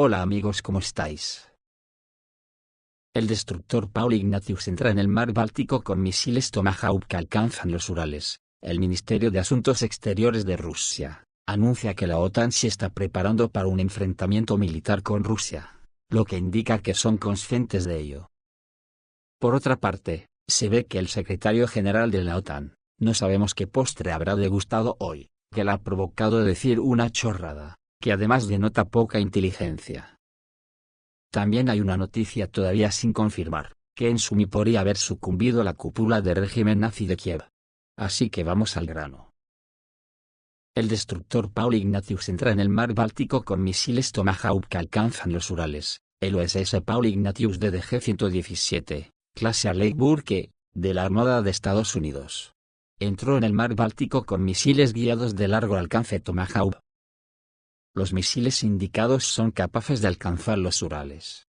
Hola amigos, ¿cómo estáis? El destructor Paul Ignatius entra en el mar Báltico con misiles Tomahawk que alcanzan los Urales. El Ministerio de Asuntos Exteriores de Rusia anuncia que la OTAN se está preparando para un enfrentamiento militar con Rusia, lo que indica que son conscientes de ello. Por otra parte, se ve que el secretario general de la OTAN, no sabemos qué postre habrá degustado hoy, que le ha provocado decir una chorrada, que además denota poca inteligencia. También hay una noticia todavía sin confirmar, que en Sumi podría haber sucumbido la cúpula del régimen nazi de Kiev. Así que vamos al grano. El destructor Paul Ignatius entra en el mar Báltico con misiles Tomahawk que alcanzan los Urales. El USS Paul Ignatius DDG-117, clase Arleigh Burke, de la Armada de Estados Unidos, entró en el mar Báltico con misiles guiados de largo alcance Tomahawk. Los misiles indicados son capaces de alcanzar los Urales.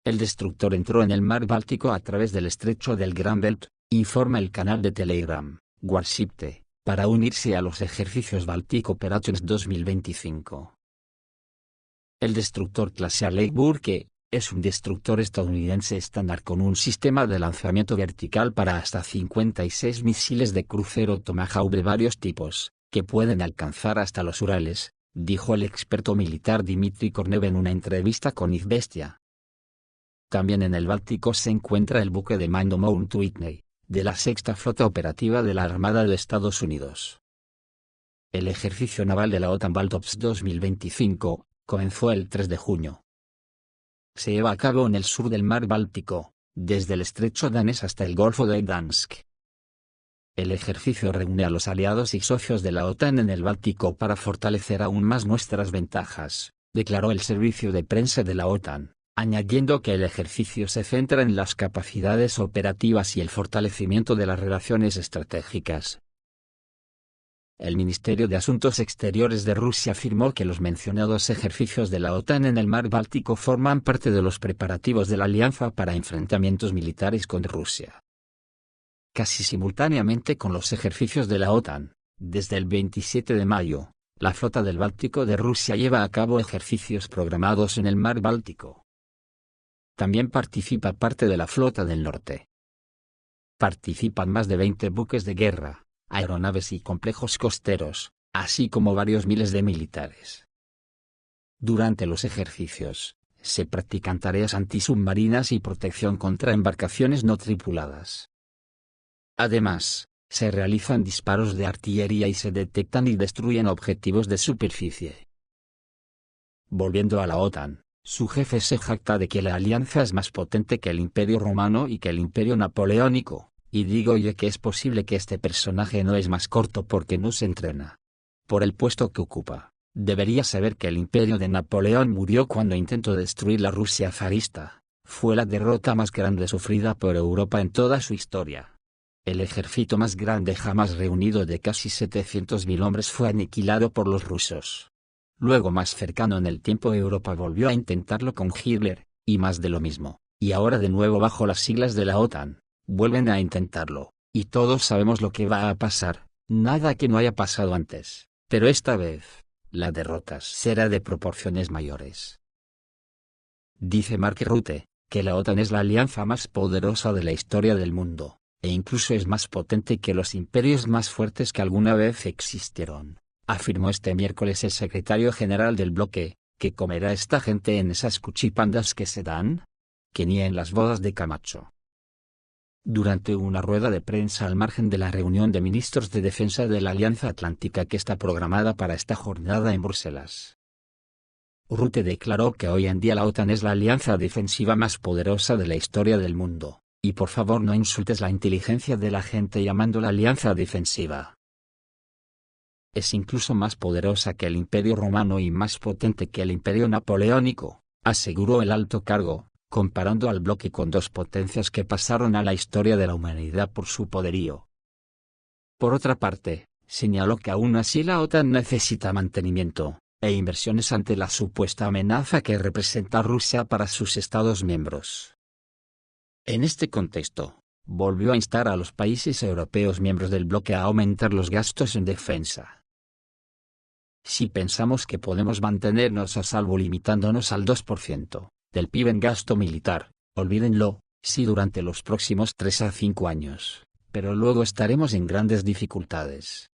El destructor entró en el mar Báltico a través del estrecho del Gran Belt, informa el canal de Telegram, Warship-T, para unirse a los ejercicios Baltic Operations 2025. El destructor clase Arleigh Burke es un destructor estadounidense estándar con un sistema de lanzamiento vertical para hasta 56 misiles de crucero Tomahawk de varios tipos, que pueden alcanzar hasta los Urales, dijo el experto militar Dmitry Kornev en una entrevista con Izvestia. También en el Báltico se encuentra el buque de mando Mount Whitney, de la Sexta Flota Operativa de la Armada de Estados Unidos. El ejercicio naval de la OTAN Baltops 2025 comenzó el 3 de junio. Se lleva a cabo en el sur del mar Báltico, desde el estrecho danés hasta el Golfo de Gdansk. El ejercicio reúne a los aliados y socios de la OTAN en el Báltico para fortalecer aún más nuestras ventajas, declaró el servicio de prensa de la OTAN, añadiendo que el ejercicio se centra en las capacidades operativas y el fortalecimiento de las relaciones estratégicas. El Ministerio de Asuntos Exteriores de Rusia afirmó que los mencionados ejercicios de la OTAN en el mar Báltico forman parte de los preparativos de la alianza para enfrentamientos militares con Rusia. Casi simultáneamente con los ejercicios de la OTAN, desde el 27 de mayo, la flota del Báltico de Rusia lleva a cabo ejercicios programados en el mar Báltico. También participa parte de la flota del norte. Participan más de 20 buques de guerra, aeronaves y complejos costeros, así como varios miles de militares. Durante los ejercicios, se practican tareas antisubmarinas y protección contra embarcaciones no tripuladas. Además, se realizan disparos de artillería y se detectan y destruyen objetivos de superficie. Volviendo a la OTAN, su jefe se jacta de que la alianza es más potente que el Imperio Romano y que el Imperio Napoleónico, y digo yo que es posible que este personaje no es más corto porque no se entrena. Por el puesto que ocupa, debería saber que el Imperio de Napoleón murió cuando intentó destruir la Rusia zarista. Fue la derrota más grande sufrida por Europa en toda su historia. El ejército más grande jamás reunido de casi 700.000 hombres fue aniquilado por los rusos. Luego, más cercano en el tiempo, Europa volvió a intentarlo con Hitler, y más de lo mismo, y ahora de nuevo bajo las siglas de la OTAN, vuelven a intentarlo, y todos sabemos lo que va a pasar, nada que no haya pasado antes, pero esta vez, la derrota será de proporciones mayores. Dice Mark Rutte, que la OTAN es la alianza más poderosa de la historia del mundo, e incluso es más potente que los imperios más fuertes que alguna vez existieron, afirmó este miércoles el secretario general del bloque. ¿Qué comerá esta gente en esas cuchipandas que se dan? Que ni en las bodas de Camacho. Durante una rueda de prensa al margen de la reunión de ministros de defensa de la Alianza Atlántica que está programada para esta jornada en Bruselas, Rutte declaró que hoy en día la OTAN es la alianza defensiva más poderosa de la historia del mundo. Y por favor no insultes la inteligencia de la gente llamándola alianza defensiva. Es incluso más poderosa que el Imperio Romano y más potente que el Imperio Napoleónico, aseguró el alto cargo, comparando al bloque con dos potencias que pasaron a la historia de la humanidad por su poderío. Por otra parte, señaló que aún así la OTAN necesita mantenimiento e inversiones ante la supuesta amenaza que representa Rusia para sus Estados miembros. En este contexto, volvió a instar a los países europeos miembros del bloque a aumentar los gastos en defensa. Si pensamos que podemos mantenernos a salvo limitándonos al 2% del PIB en gasto militar, olvídenlo, sí durante los próximos 3 a 5 años, pero luego estaremos en grandes dificultades.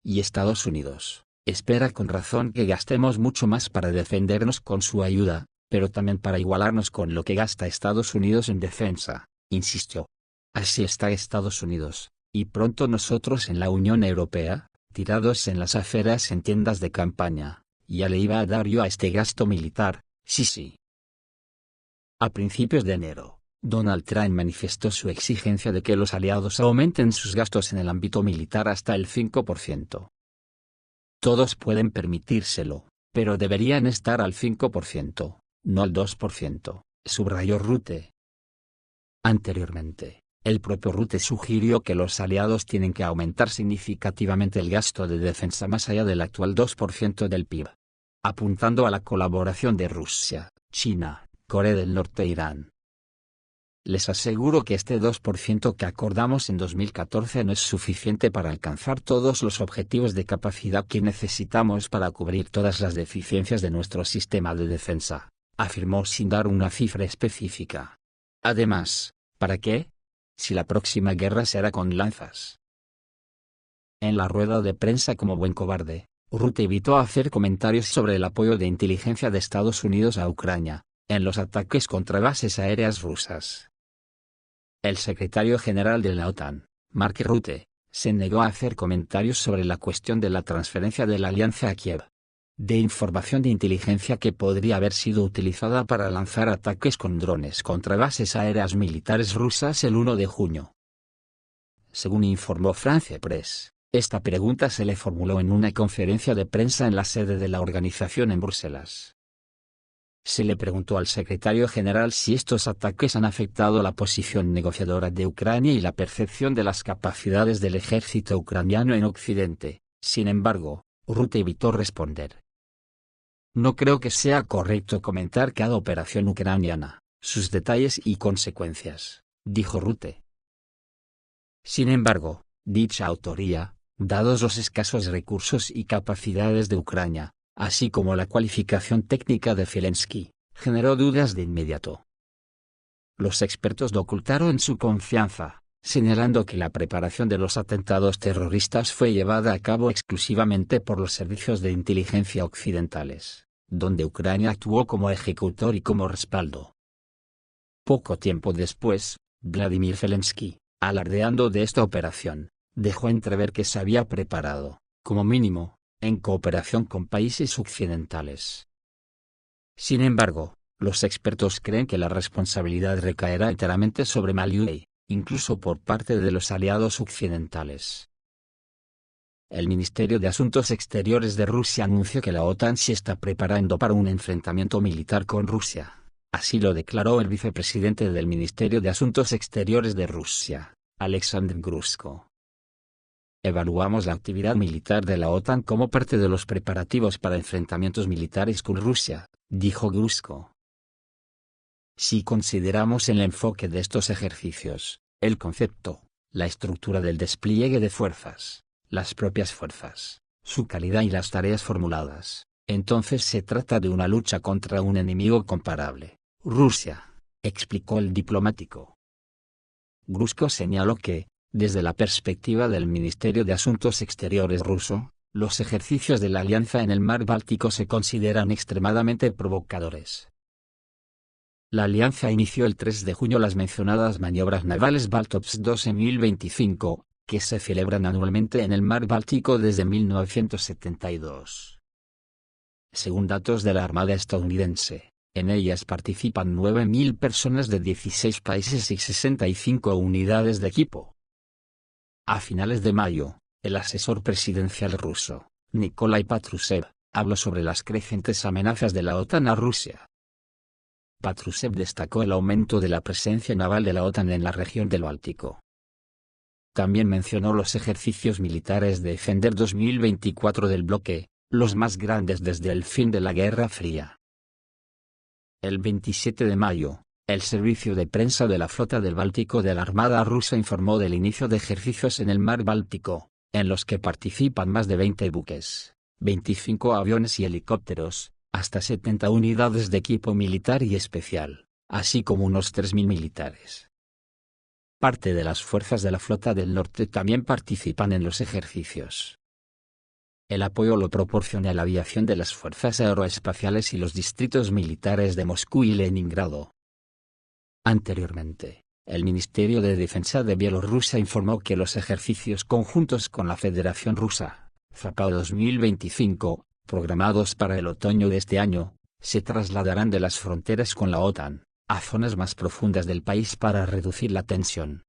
Y Estados Unidos espera con razón que gastemos mucho más para defendernos con su ayuda, pero también para igualarnos con lo que gasta Estados Unidos en defensa, insistió. Así está Estados Unidos, y pronto nosotros en la Unión Europea, tirados en las aceras en tiendas de campaña, ya le iba a dar yo a este gasto militar, sí. A principios de enero, Donald Trump manifestó su exigencia de que los aliados aumenten sus gastos en el ámbito militar hasta el 5%. Todos pueden permitírselo, pero deberían estar al 5%, no al 2%, subrayó Rutte. Anteriormente, el propio Rutte sugirió que los aliados tienen que aumentar significativamente el gasto de defensa más allá del actual 2% del PIB. Apuntando a la colaboración de Rusia, China, Corea del Norte e Irán. Les aseguro que este 2% que acordamos en 2014 no es suficiente para alcanzar todos los objetivos de capacidad que necesitamos para cubrir todas las deficiencias de nuestro sistema de defensa, afirmó sin dar una cifra específica. Además, ¿para qué? Si la próxima guerra será con lanzas. En la rueda de prensa como buen cobarde, Rutte evitó hacer comentarios sobre el apoyo de inteligencia de Estados Unidos a Ucrania, en los ataques contra bases aéreas rusas. El secretario general de la OTAN, Mark Rutte, se negó a hacer comentarios sobre la cuestión de la transferencia de la alianza a Kiev, de información de inteligencia que podría haber sido utilizada para lanzar ataques con drones contra bases aéreas militares rusas el 1 de junio. Según informó France Press, esta pregunta se le formuló en una conferencia de prensa en la sede de la organización en Bruselas. Se le preguntó al secretario general si estos ataques han afectado la posición negociadora de Ucrania y la percepción de las capacidades del ejército ucraniano en Occidente. Sin embargo, Rutte evitó responder. No creo que sea correcto comentar cada operación ucraniana, sus detalles y consecuencias, dijo Rutte. Sin embargo, dicha autoría, dados los escasos recursos y capacidades de Ucrania, así como la cualificación técnica de Zelensky, generó dudas de inmediato. Los expertos lo ocultaron su confianza, señalando que la preparación de los atentados terroristas fue llevada a cabo exclusivamente por los servicios de inteligencia occidentales, donde Ucrania actuó como ejecutor y como respaldo. Poco tiempo después, Vladimir Zelensky, alardeando de esta operación, dejó entrever que se había preparado, como mínimo, en cooperación con países occidentales. Sin embargo, los expertos creen que la responsabilidad recaerá enteramente sobre Malyuey, incluso por parte de los aliados occidentales. El Ministerio de Asuntos Exteriores de Rusia anunció que la OTAN se está preparando para un enfrentamiento militar con Rusia. Así lo declaró el vicepresidente del Ministerio de Asuntos Exteriores de Rusia, Alexander Grushko. Evaluamos la actividad militar de la OTAN como parte de los preparativos para enfrentamientos militares con Rusia, dijo Grushko. Si consideramos el enfoque de estos ejercicios, el concepto, la estructura del despliegue de fuerzas, las propias fuerzas, su calidad y las tareas formuladas, entonces se trata de una lucha contra un enemigo comparable, Rusia, explicó el diplomático. Grushko señaló que, desde la perspectiva del Ministerio de Asuntos Exteriores ruso, los ejercicios de la alianza en el mar Báltico se consideran extremadamente provocadores. La alianza inició el 3 de junio las mencionadas maniobras navales Baltops 2025, que se celebran anualmente en el mar Báltico desde 1972. Según datos de la Armada estadounidense, en ellas participan 9.000 personas de 16 países y 65 unidades de equipo. A finales de mayo, el asesor presidencial ruso, Nikolai Patrushev, habló sobre las crecientes amenazas de la OTAN a Rusia. Patrushev destacó el aumento de la presencia naval de la OTAN en la región del Báltico. También mencionó los ejercicios militares de Defender 2024 del bloque, los más grandes desde el fin de la Guerra Fría. El 27 de mayo, el servicio de prensa de la Flota del Báltico de la Armada rusa informó del inicio de ejercicios en el mar Báltico, en los que participan más de 20 buques, 25 aviones y helicópteros, hasta 70 unidades de equipo militar y especial, así como unos 3.000 militares. Parte de las fuerzas de la Flota del Norte también participan en los ejercicios. El apoyo lo proporciona la aviación de las fuerzas aeroespaciales y los distritos militares de Moscú y Leningrado. Anteriormente, el Ministerio de Defensa de Bielorrusia informó que los ejercicios conjuntos con la Federación Rusa, FAPAO 2025, programados para el otoño de este año, se trasladarán de las fronteras con la OTAN a zonas más profundas del país para reducir la tensión.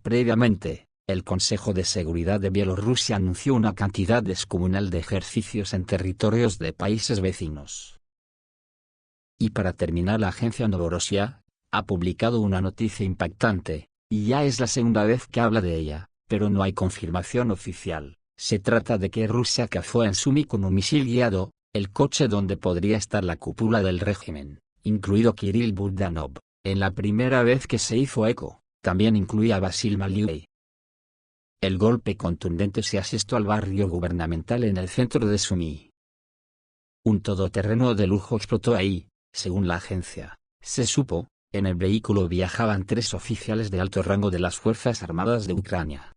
Previamente, el Consejo de Seguridad de Bielorrusia anunció una cantidad descomunal de ejercicios en territorios de países vecinos. Y para terminar, la agencia Novorossiya ha publicado una noticia impactante, y ya es la segunda vez que habla de ella, pero no hay confirmación oficial. Se trata de que Rusia cazó en Sumy con un misil guiado, el coche donde podría estar la cúpula del régimen, incluido Kirill Budanov. En la primera vez que se hizo eco, también incluía a Vasil Maliuey. El golpe contundente se asestó al barrio gubernamental en el centro de Sumy. Un todoterreno de lujo explotó ahí, según la agencia. Se supo, en el vehículo viajaban 3 oficiales de alto rango de las Fuerzas Armadas de Ucrania.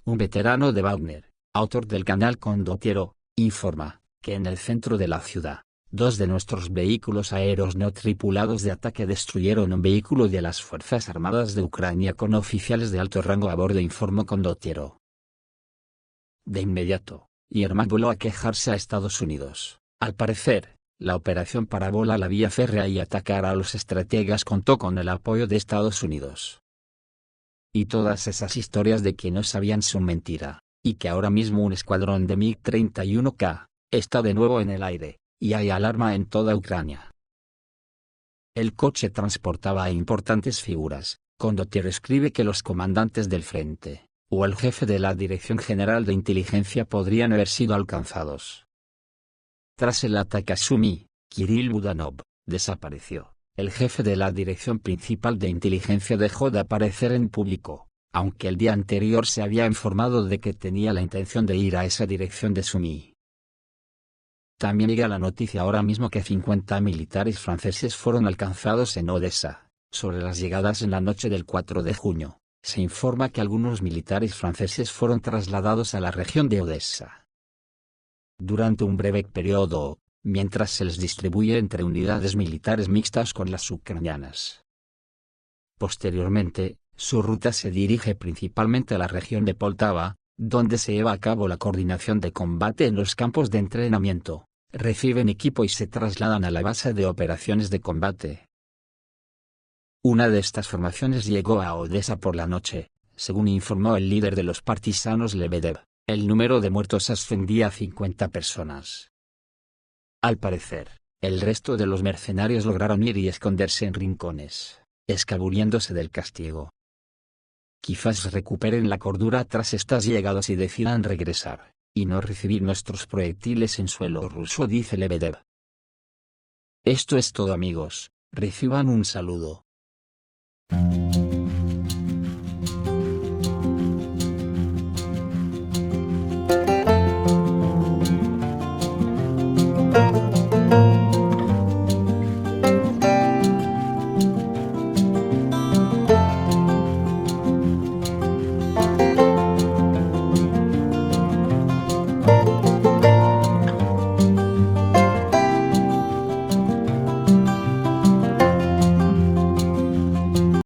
Un veterano de Wagner, autor del canal Condottiero, informa que en el centro de la ciudad, 2 de nuestros vehículos aéreos no tripulados de ataque destruyeron un vehículo de las Fuerzas Armadas de Ucrania con oficiales de alto rango a bordo, informó Condottiero. De inmediato, Yermak voló a quejarse a Estados Unidos. Al parecer, la operación para volar la vía férrea y atacar a los estrategas contó con el apoyo de Estados Unidos. Y todas esas historias de que no sabían son mentira, y que ahora mismo un escuadrón de MiG-31K está de nuevo en el aire, y hay alarma en toda Ucrania. El coche transportaba a importantes figuras. Condottiero escribe que los comandantes del frente, o el jefe de la Dirección General de Inteligencia podrían haber sido alcanzados. Tras el ataque a Sumy, Kirill Budanov desapareció. El jefe de la Dirección Principal de Inteligencia dejó de aparecer en público, aunque el día anterior se había informado de que tenía la intención de ir a esa dirección de Sumy. También llega la noticia ahora mismo que 50 militares franceses fueron alcanzados en Odessa. Sobre las llegadas en la noche del 4 de junio, se informa que algunos militares franceses fueron trasladados a la región de Odessa. Durante un breve periodo, mientras se les distribuye entre unidades militares mixtas con las ucranianas. Posteriormente, su ruta se dirige principalmente a la región de Poltava, donde se lleva a cabo la coordinación de combate en los campos de entrenamiento, reciben equipo y se trasladan a la base de operaciones de combate. Una de estas formaciones llegó a Odessa por la noche, según informó el líder de los partisanos Lebedev. El número de muertos ascendía a 50 personas. Al parecer, el resto de los mercenarios lograron ir y esconderse en rincones, escabulléndose del castigo. Quizás recuperen la cordura tras estas llegadas y decidan regresar, y no recibir nuestros proyectiles en suelo ruso, dice Lebedev. Esto es todo, amigos, reciban un saludo.